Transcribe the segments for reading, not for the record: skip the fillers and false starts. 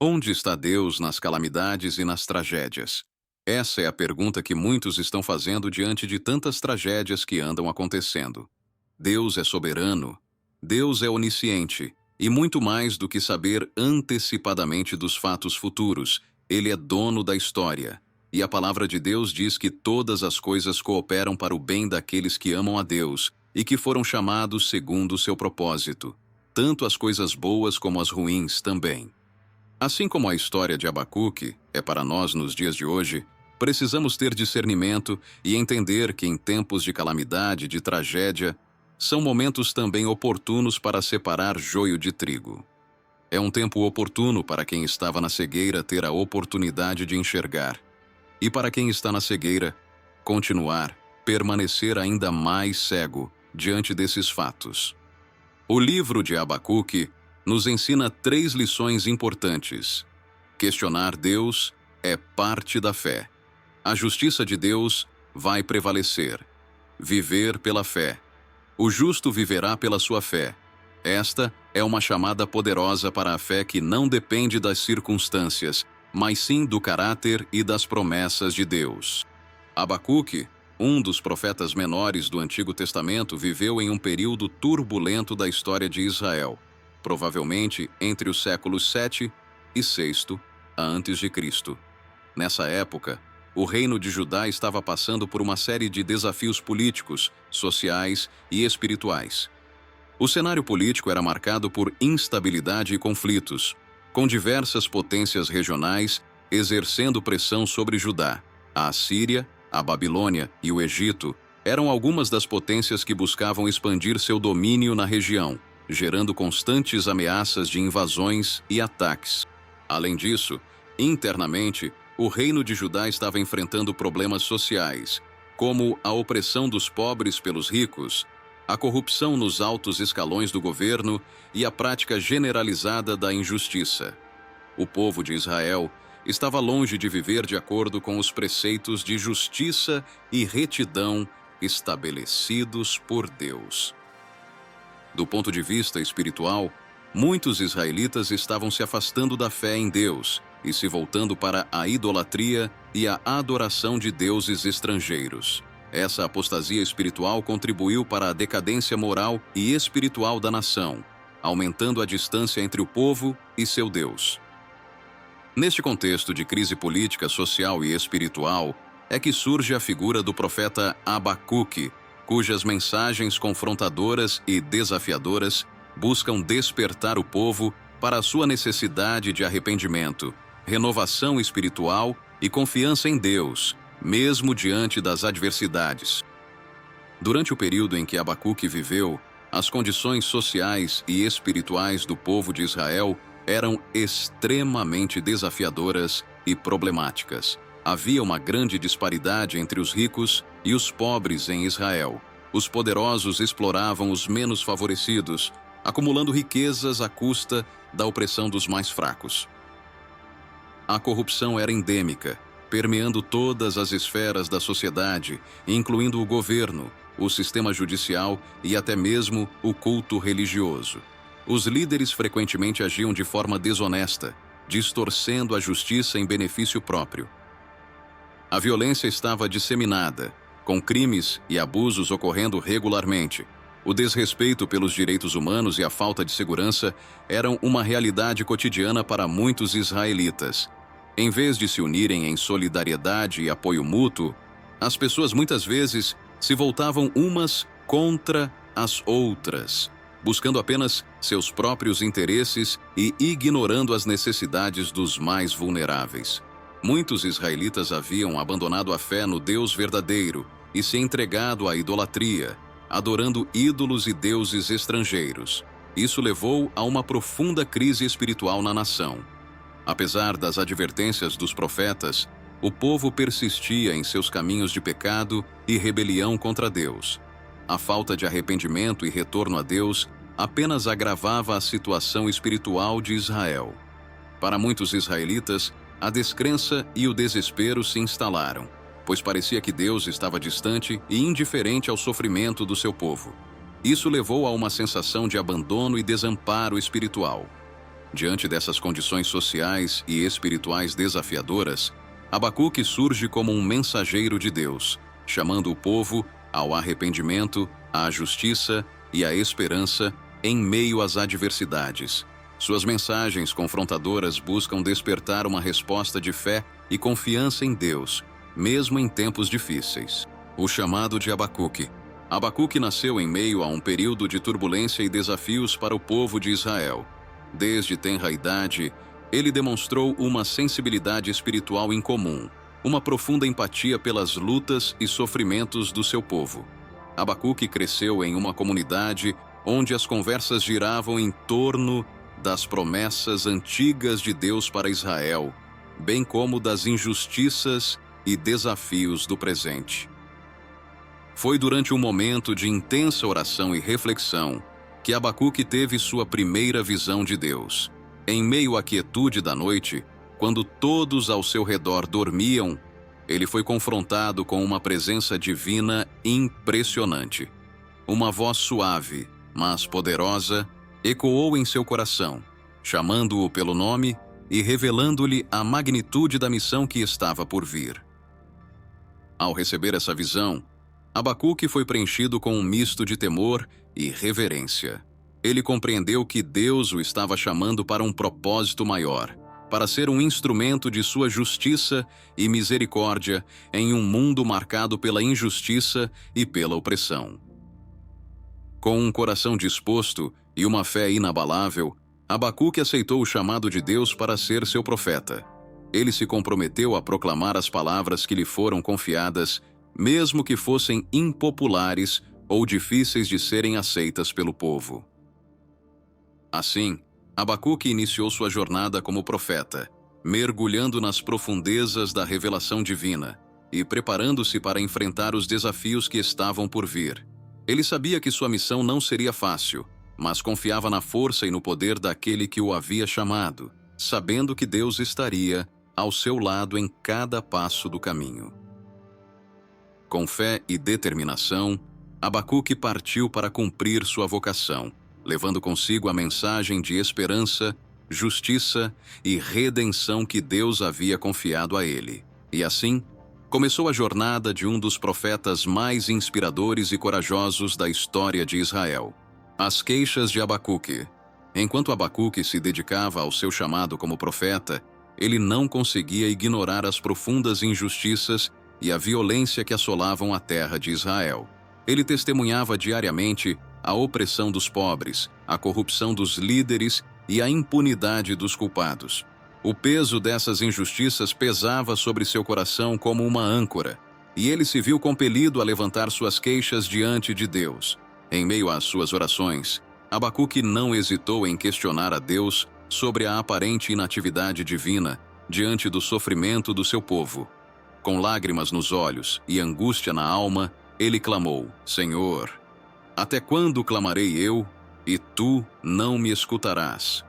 Onde está Deus nas calamidades e nas tragédias? Essa é a pergunta que muitos estão fazendo diante de tantas tragédias que andam acontecendo. Deus é soberano, Deus é onisciente, e muito mais do que saber antecipadamente dos fatos futuros, Ele é dono da história. E a palavra de Deus diz que todas as coisas cooperam para o bem daqueles que amam a Deus e que foram chamados segundo o seu propósito. Tanto as coisas boas como as ruins também. Assim como a história de Abacuque é para nós nos dias de hoje, precisamos ter discernimento e entender que em tempos de calamidade, de tragédia, são momentos também oportunos para separar joio de trigo. É um tempo oportuno para quem estava na cegueira ter a oportunidade de enxergar, e para quem está na cegueira, continuar, permanecer ainda mais cego diante desses fatos. O livro de Abacuque nos ensina 3 lições importantes. Questionar Deus é parte da fé. A justiça de Deus vai prevalecer. Viver pela fé. O justo viverá pela sua fé. Esta é uma chamada poderosa para a fé que não depende das circunstâncias, mas sim do caráter e das promessas de Deus. Abacuque, um dos profetas menores do Antigo Testamento, viveu em um período turbulento da história de Israel, provavelmente entre os séculos 7 e 6 a.C. Nessa época, o reino de Judá estava passando por uma série de desafios políticos, sociais e espirituais. O cenário político era marcado por instabilidade e conflitos, com diversas potências regionais exercendo pressão sobre Judá. A Assíria, a Babilônia e o Egito eram algumas das potências que buscavam expandir seu domínio na região, gerando constantes ameaças de invasões e ataques. Além disso, internamente, o reino de Judá estava enfrentando problemas sociais, como a opressão dos pobres pelos ricos, a corrupção nos altos escalões do governo e a prática generalizada da injustiça. O povo de Israel estava longe de viver de acordo com os preceitos de justiça e retidão estabelecidos por Deus. Do ponto de vista espiritual, muitos israelitas estavam se afastando da fé em Deus e se voltando para a idolatria e a adoração de deuses estrangeiros. Essa apostasia espiritual contribuiu para a decadência moral e espiritual da nação, aumentando a distância entre o povo e seu Deus. Neste contexto de crise política, social e espiritual, é que surge a figura do profeta Abacuque, cujas mensagens confrontadoras e desafiadoras buscam despertar o povo para a sua necessidade de arrependimento, renovação espiritual e confiança em Deus, mesmo diante das adversidades. Durante o período em que Abacuque viveu, as condições sociais e espirituais do povo de Israel eram extremamente desafiadoras e problemáticas. Havia uma grande disparidade entre os ricos e os pobres em Israel. Os poderosos exploravam os menos favorecidos, acumulando riquezas à custa da opressão dos mais fracos. A corrupção era endêmica, permeando todas as esferas da sociedade, incluindo o governo, o sistema judicial e até mesmo o culto religioso. Os líderes frequentemente agiam de forma desonesta, distorcendo a justiça em benefício próprio. A violência estava disseminada, com crimes e abusos ocorrendo regularmente. O desrespeito pelos direitos humanos e a falta de segurança eram uma realidade cotidiana para muitos israelitas. Em vez de se unirem em solidariedade e apoio mútuo, as pessoas muitas vezes se voltavam umas contra as outras, buscando apenas seus próprios interesses e ignorando as necessidades dos mais vulneráveis. Muitos israelitas haviam abandonado a fé no Deus verdadeiro e se entregado à idolatria, adorando ídolos e deuses estrangeiros. Isso levou a uma profunda crise espiritual na nação. Apesar das advertências dos profetas, o povo persistia em seus caminhos de pecado e rebelião contra Deus. A falta de arrependimento e retorno a Deus apenas agravava a situação espiritual de Israel. Para muitos israelitas, a descrença e o desespero se instalaram, pois parecia que Deus estava distante e indiferente ao sofrimento do seu povo. Isso levou a uma sensação de abandono e desamparo espiritual. Diante dessas condições sociais e espirituais desafiadoras, Abacuque surge como um mensageiro de Deus, chamando o povo ao arrependimento, à justiça e à esperança em meio às adversidades. Suas mensagens confrontadoras buscam despertar uma resposta de fé e confiança em Deus, mesmo em tempos difíceis. O chamado de Abacuque. Abacuque nasceu em meio a um período de turbulência e desafios para o povo de Israel. Desde tenra idade, ele demonstrou uma sensibilidade espiritual incomum, uma profunda empatia pelas lutas e sofrimentos do seu povo. Abacuque cresceu em uma comunidade onde as conversas giravam em torno das promessas antigas de Deus para Israel, bem como das injustiças e desafios do presente. Foi durante um momento de intensa oração e reflexão que Abacuque teve sua primeira visão de Deus. Em meio à quietude da noite, quando todos ao seu redor dormiam, ele foi confrontado com uma presença divina impressionante. Uma voz suave, mas poderosa, ecoou em seu coração, chamando-o pelo nome e revelando-lhe a magnitude da missão que estava por vir. Ao receber essa visão, Abacuque foi preenchido com um misto de temor e reverência. Ele compreendeu que Deus o estava chamando para um propósito maior, para ser um instrumento de sua justiça e misericórdia em um mundo marcado pela injustiça e pela opressão. Com um coração disposto e uma fé inabalável, Abacuque aceitou o chamado de Deus para ser seu profeta. Ele se comprometeu a proclamar as palavras que lhe foram confiadas, mesmo que fossem impopulares ou difíceis de serem aceitas pelo povo. Assim, Abacuque iniciou sua jornada como profeta, mergulhando nas profundezas da revelação divina e preparando-se para enfrentar os desafios que estavam por vir. Ele sabia que sua missão não seria fácil, mas confiava na força e no poder daquele que o havia chamado, sabendo que Deus estaria ao seu lado em cada passo do caminho. Com fé e determinação, Abacuque partiu para cumprir sua vocação, levando consigo a mensagem de esperança, justiça e redenção que Deus havia confiado a ele. E assim, começou a jornada de um dos profetas mais inspiradores e corajosos da história de Israel. As queixas de Abacuque. Enquanto Abacuque se dedicava ao seu chamado como profeta, ele não conseguia ignorar as profundas injustiças e a violência que assolavam a terra de Israel. Ele testemunhava diariamente a opressão dos pobres, a corrupção dos líderes e a impunidade dos culpados. O peso dessas injustiças pesava sobre seu coração como uma âncora, e ele se viu compelido a levantar suas queixas diante de Deus. Em meio às suas orações, Abacuque não hesitou em questionar a Deus sobre a aparente inatividade divina diante do sofrimento do seu povo. Com lágrimas nos olhos e angústia na alma, ele clamou: Senhor, até quando clamarei eu, e tu não me escutarás?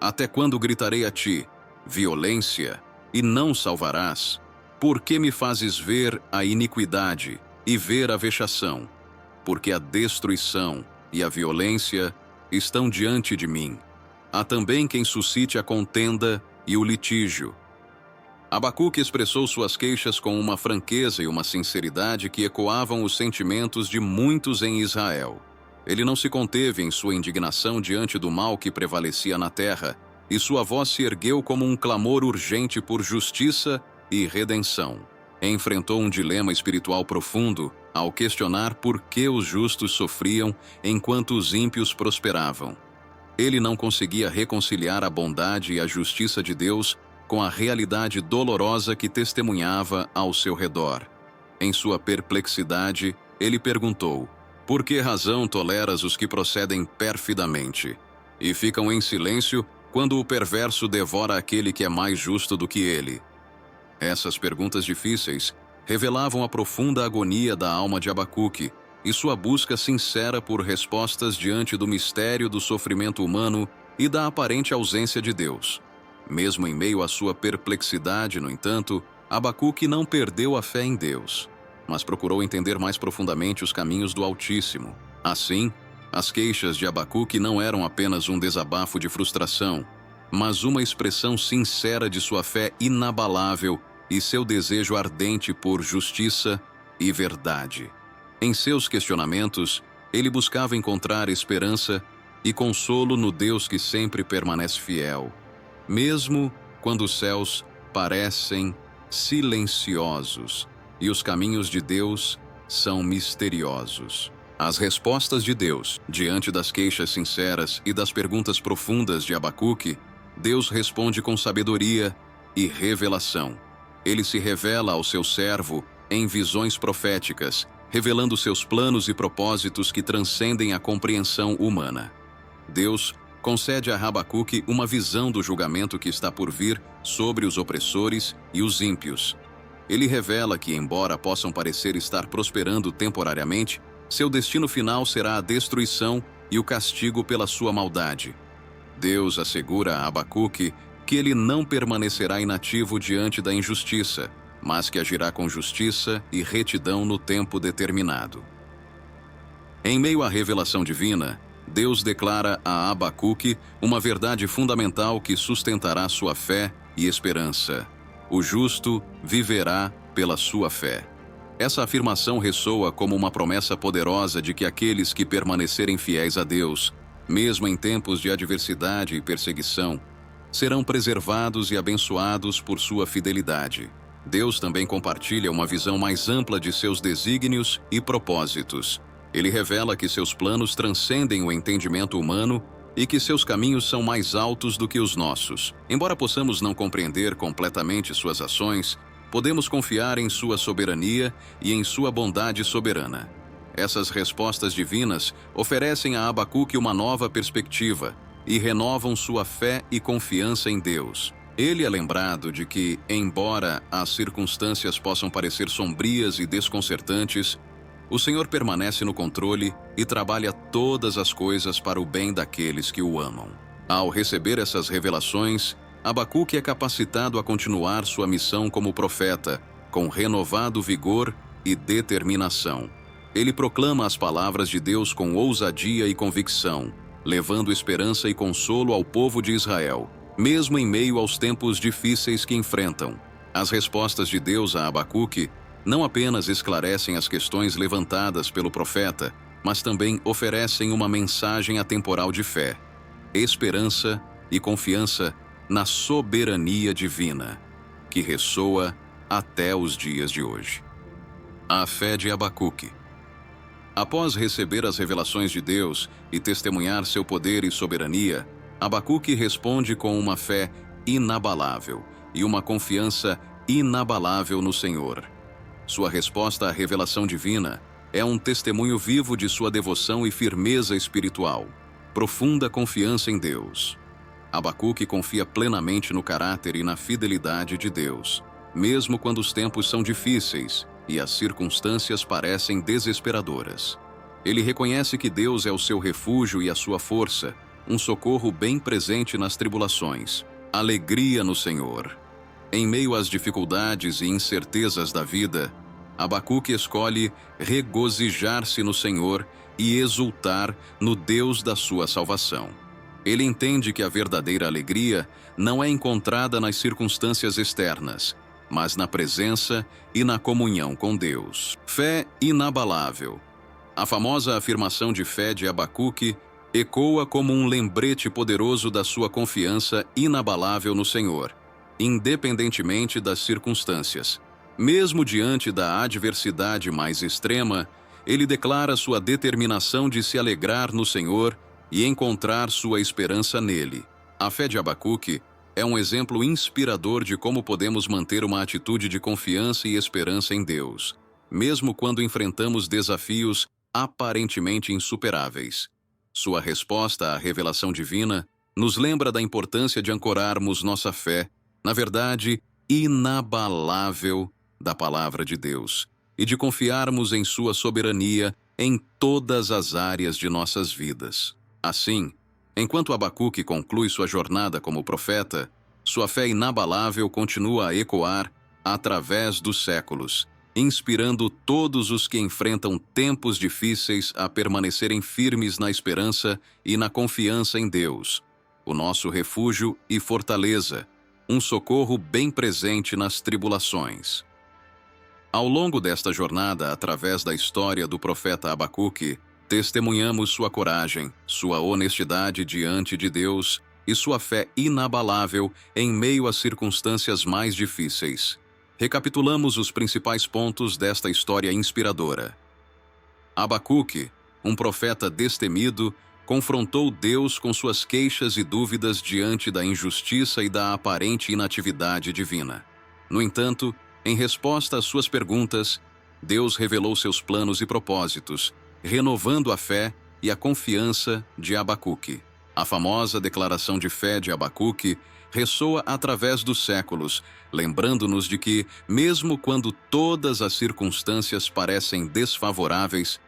Até quando gritarei a ti, violência, e não salvarás? Por que me fazes ver a iniquidade e ver a vexação? Porque a destruição e a violência estão diante de mim. Há também quem suscite a contenda e o litígio. Abacuque expressou suas queixas com uma franqueza e uma sinceridade que ecoavam os sentimentos de muitos em Israel. Ele não se conteve em sua indignação diante do mal que prevalecia na terra, e sua voz se ergueu como um clamor urgente por justiça e redenção. Enfrentou um dilema espiritual profundo ao questionar por que os justos sofriam enquanto os ímpios prosperavam. Ele não conseguia reconciliar a bondade e a justiça de Deus com a realidade dolorosa que testemunhava ao seu redor. Em sua perplexidade, ele perguntou: por que razão toleras os que procedem perfidamente e ficam em silêncio quando o perverso devora aquele que é mais justo do que ele? Essas perguntas difíceis revelavam a profunda agonia da alma de Abacuque e sua busca sincera por respostas diante do mistério do sofrimento humano e da aparente ausência de Deus. Mesmo em meio à sua perplexidade, no entanto, Abacuque não perdeu a fé em Deus, mas procurou entender mais profundamente os caminhos do Altíssimo. Assim, as queixas de Abacuque não eram apenas um desabafo de frustração, mas uma expressão sincera de sua fé inabalável e seu desejo ardente por justiça e verdade. Em seus questionamentos, ele buscava encontrar esperança e consolo no Deus que sempre permanece fiel, mesmo quando os céus parecem silenciosos e os caminhos de Deus são misteriosos. As respostas de Deus, diante das queixas sinceras e das perguntas profundas de Abacuque, Deus responde com sabedoria e revelação. Ele se revela ao seu servo em visões proféticas, revelando seus planos e propósitos que transcendem a compreensão humana. Deus concede a Abacuque uma visão do julgamento que está por vir sobre os opressores e os ímpios. Ele revela que, embora possam parecer estar prosperando temporariamente, seu destino final será a destruição e o castigo pela sua maldade. Deus assegura a Abacuque que ele não permanecerá inativo diante da injustiça, mas que agirá com justiça e retidão no tempo determinado. Em meio à revelação divina, Deus declara a Abacuque uma verdade fundamental que sustentará sua fé e esperança. O justo viverá pela sua fé. Essa afirmação ressoa como uma promessa poderosa de que aqueles que permanecerem fiéis a Deus, mesmo em tempos de adversidade e perseguição, serão preservados e abençoados por sua fidelidade. Deus também compartilha uma visão mais ampla de seus desígnios e propósitos. Ele revela que seus planos transcendem o entendimento humano e que seus caminhos são mais altos do que os nossos. Embora possamos não compreender completamente suas ações, podemos confiar em sua soberania e em sua bondade soberana. Essas respostas divinas oferecem a Abacuque uma nova perspectiva e renovam sua fé e confiança em Deus. Ele é lembrado de que, embora as circunstâncias possam parecer sombrias e desconcertantes, o Senhor permanece no controle e trabalha todas as coisas para o bem daqueles que o amam. Ao receber essas revelações, Abacuque é capacitado a continuar sua missão como profeta, com renovado vigor e determinação. Ele proclama as palavras de Deus com ousadia e convicção, levando esperança e consolo ao povo de Israel, mesmo em meio aos tempos difíceis que enfrentam. As respostas de Deus a Abacuque não apenas esclarecem as questões levantadas pelo profeta, mas também oferecem uma mensagem atemporal de fé, esperança e confiança na soberania divina, que ressoa até os dias de hoje. A fé de Abacuque. Após receber as revelações de Deus e testemunhar seu poder e soberania, Abacuque responde com uma fé inabalável e uma confiança inabalável no Senhor. Sua resposta à revelação divina é um testemunho vivo de sua devoção e firmeza espiritual, profunda confiança em Deus. Abacuque confia plenamente no caráter e na fidelidade de Deus, mesmo quando os tempos são difíceis e as circunstâncias parecem desesperadoras. Ele reconhece que Deus é o seu refúgio e a sua força, um socorro bem presente nas tribulações. Alegria no Senhor. Em meio às dificuldades e incertezas da vida, Abacuque escolhe regozijar-se no Senhor e exultar no Deus da sua salvação. Ele entende que a verdadeira alegria não é encontrada nas circunstâncias externas, mas na presença e na comunhão com Deus. Fé inabalável. A famosa afirmação de fé de Abacuque ecoa como um lembrete poderoso da sua confiança inabalável no Senhor, independentemente das circunstâncias. Mesmo diante da adversidade mais extrema, ele declara sua determinação de se alegrar no Senhor e encontrar sua esperança nele. A fé de Abacuque é um exemplo inspirador de como podemos manter uma atitude de confiança e esperança em Deus, mesmo quando enfrentamos desafios aparentemente insuperáveis. Sua resposta à revelação divina nos lembra da importância de ancorarmos nossa fé na verdade inabalável da palavra de Deus e de confiarmos em sua soberania em todas as áreas de nossas vidas. Assim, enquanto Abacuque conclui sua jornada como profeta, sua fé inabalável continua a ecoar através dos séculos, inspirando todos os que enfrentam tempos difíceis a permanecerem firmes na esperança e na confiança em Deus, o nosso refúgio e fortaleza, um socorro bem presente nas tribulações. Ao longo desta jornada, através da história do profeta Abacuque, testemunhamos sua coragem, sua honestidade diante de Deus e sua fé inabalável em meio às circunstâncias mais difíceis. Recapitulamos os principais pontos desta história inspiradora. Abacuque, um profeta destemido, confrontou Deus com suas queixas e dúvidas diante da injustiça e da aparente inatividade divina. No entanto, em resposta às suas perguntas, Deus revelou seus planos e propósitos, renovando a fé e a confiança de Abacuque. A famosa declaração de fé de Abacuque ressoa através dos séculos, lembrando-nos de que, mesmo quando todas as circunstâncias parecem desfavoráveis,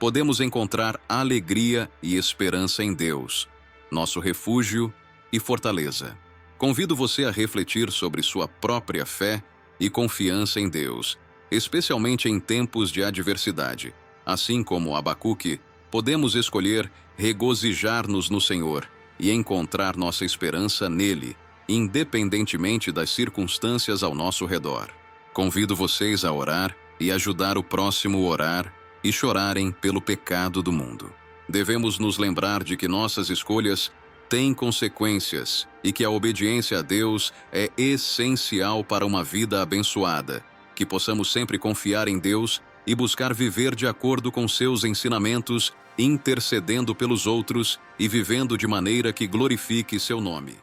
podemos encontrar alegria e esperança em Deus, nosso refúgio e fortaleza. Convido você a refletir sobre sua própria fé e confiança em Deus, especialmente em tempos de adversidade. Assim como Abacuque, podemos escolher regozijar-nos no Senhor e encontrar nossa esperança nele, independentemente das circunstâncias ao nosso redor. Convido vocês a orar e ajudar o próximo a orar e chorarem pelo pecado do mundo. Devemos nos lembrar de que nossas escolhas têm consequências e que a obediência a Deus é essencial para uma vida abençoada, que possamos sempre confiar em Deus e buscar viver de acordo com seus ensinamentos, intercedendo pelos outros e vivendo de maneira que glorifique seu nome.